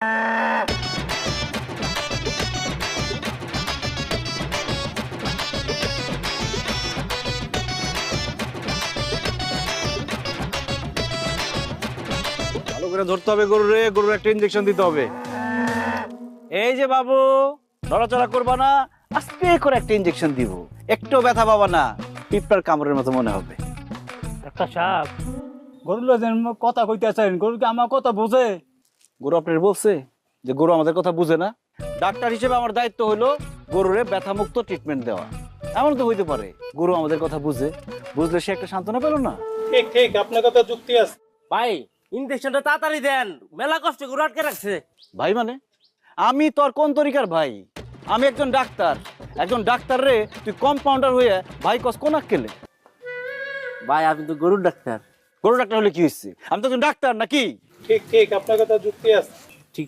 ভালো করে ধরতে হবে গরুরে, গরুর একটা ইনজেকশন দিতে হবে। এই যে বাবু, নড়াচড়া করবা না, আস্তে করে একটা ইনজেকশন দিব, একটু ব্যথা পাবা না, পিঁপড়ার কামড়ের মতো মনে হবে। ডাক্তার সাহেব, গরুর লোকের কথা কইতেছেন, গরু কি আমার কথা বোঝে? গরু আপনার বলছে যে গরু আমাদের কথা বুঝে না? ডাক্তার হিসেবে আমার দায়িত্ব হলো গরুরে ব্যথামুক্ত ট্রিটমেন্ট দেওয়া। এমন তো হইতে পারে গরু আমাদের কথা বুঝে, বুঝলে সে একটা সান্ত্বনা পেল না। ঠিক ঠিক, আপনার কথা যুক্তি আছে। ভাই ইনজেকশনটা তাড়াতাড়ি দেন, মেলা কষ্ট করে আটকে রাখছে। ভাই মানে আমি তোর কোন তরিকার ভাই? আমি একজন ডাক্তার, একজন ডাক্তার রে তুই কম্পাউন্ডার হয়ে ভাই কস কোন আক্কেলে? ভাই আপনি তো গরুর ডাক্তার। গরু ডাক্তার হলে কি হচ্ছে? আমি তো একজন ডাক্তার নাকি? ঠিক ঠিক, আপনার কথা যুক্তি আছে।